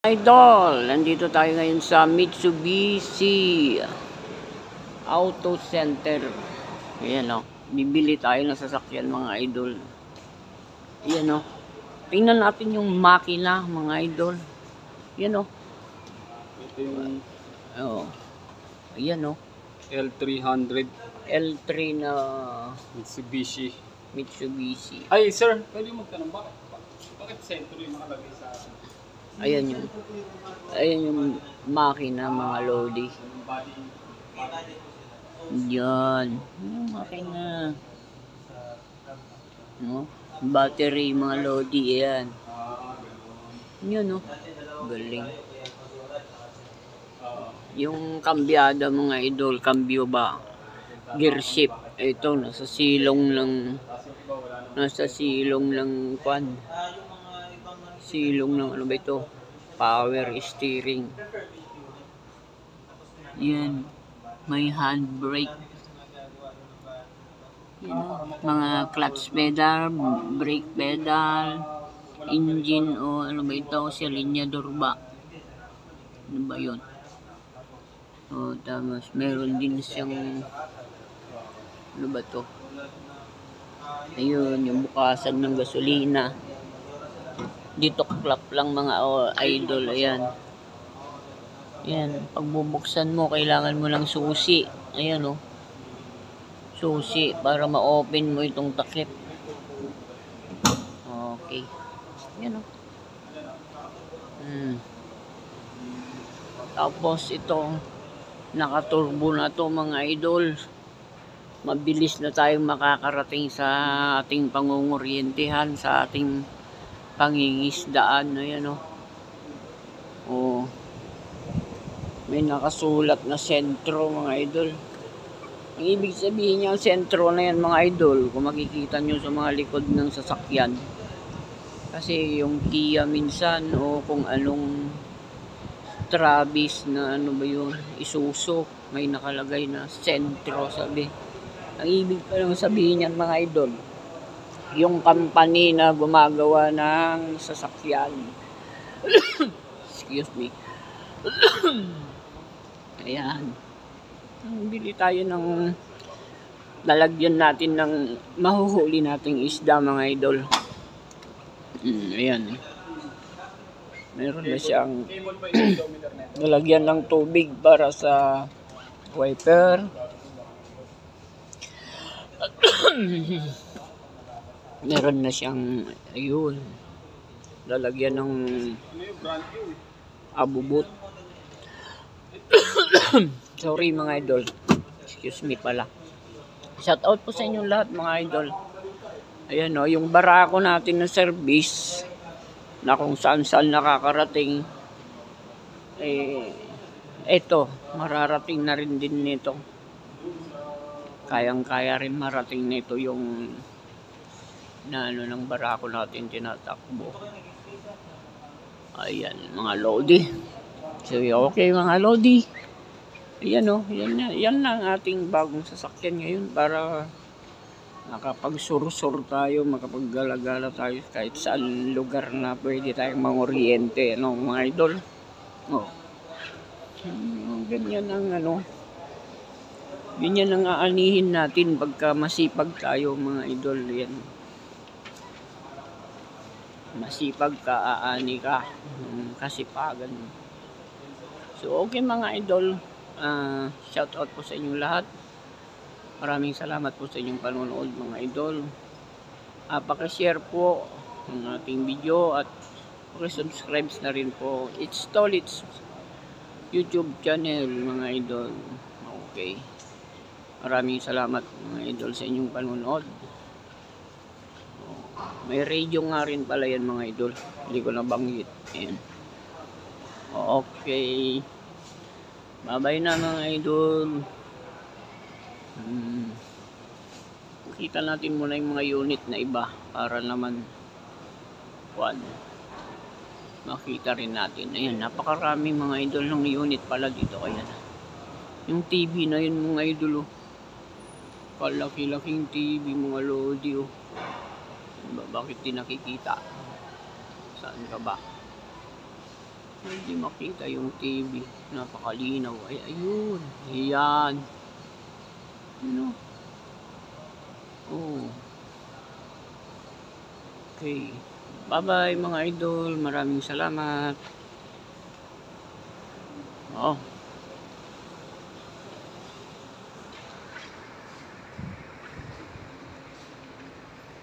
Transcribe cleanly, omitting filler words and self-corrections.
Idol, nandito tayo ngayon sa Mitsubishi Auto Center. Ayan o, bibili tayo ng sasakyan mga idol. Ayan o, tingnan natin yung makina mga idol. Ayan o. Ito yung Ayan o, L300 L3 na Mitsubishi. Ay, sir, pwede magtanong bakit Centro yung nakalagay sa ayan yung makina mga lodi. Yan, yung makina. No? Battery mga lodi, yan. Yun no, galing. Yung kambyada mga idol, kambyo ba? Gear shift. Ito, nasa silong ng kwan. Silong ng ano ba ito? Power steering. Yan. May handbrake. Yan o. Mga clutch pedal, brake pedal, engine o ano ba ito? Silinyador ba? Ano ba yun? O tapos meron din siyang ano ba to? Ayun, yung bukasan ng gasolina. Dito clap lang mga idol. Ayan. Ayan. Pag bubuksan mo, kailangan mo ng susi. Ayan o. Susi para ma-open mo itong takip. Okay. Ayan o. Tapos itong nakaturbo na to mga idol. Mabilis na tayong makakarating sa ating pangunguryentehan, sa ating pangingisdaan. Ayan o. Oh. May nakasulat na sentro mga idol. Ang ibig sabihin niya, sentro na yan mga idol, kung makikita nyo sa mga likod ng sasakyan. Kasi yung Kia minsan o kung anong Travis na ano ba yun, Isuzu, may nakalagay na sentro sabi. Ang ibig pa lang sabihin yan mga idol, yung company na gumagawa ng sasakyan. Excuse me. Ayan. Bili tayo ng lalagyan natin ng mahuhuli nating isda mga idol. Ayan. Meron na siyang lalagyan ng tubig para sa wiper. Meron na siyang ayun, lalagyan ng abubot. Sorry mga idol, excuse me pala. Shout out po sa inyong lahat mga idol. Ayan o, yung barako natin na service na kung saan nakakarating, eto, mararating na rin din nito. Kayang-kaya rin marating nito yung na ano ng barako natin tinatakbo. Ayan mga lodi. So okay mga lodi. Ayan o, yan lang ating bagong sasakyan ngayon para makapagsursur tayo, makapaggalagala tayo kahit saan lugar na pwede tayong mangoryente, ano mga idol. Oh. Ganyan ang ano, ganyan ang aanihin natin pagka masipag tayo mga idol. Yan. Masipag ka, aani ka, kasipagan. So okay mga idol, shout out po sa inyong lahat. Maraming salamat po sa inyong panonood mga idol. Paki-share po ang ating video at paki-subscribe na rin po It's Tolits YouTube channel mga idol. Okay. Maraming salamat mga idol sa inyong panonood. May radio nga rin pala yan mga idol. Hindi ko nabanggit. Ayan. Okay. Bye-bye na mga idol. Kita natin muna yung mga unit na iba para naman makita rin natin. Ayan, napakarami mga idol ng unit pala dito. Ayan. Yung TV na yun mga idol. Palaki-laking TV mga lodi. Bakit di nakikita? Saan ka ba? Hindi makita yung TV. Napakalinaw. Ay, ayun. Ayan. Ano? Oh. Okay. Bye-bye mga idol. Maraming salamat. Oh.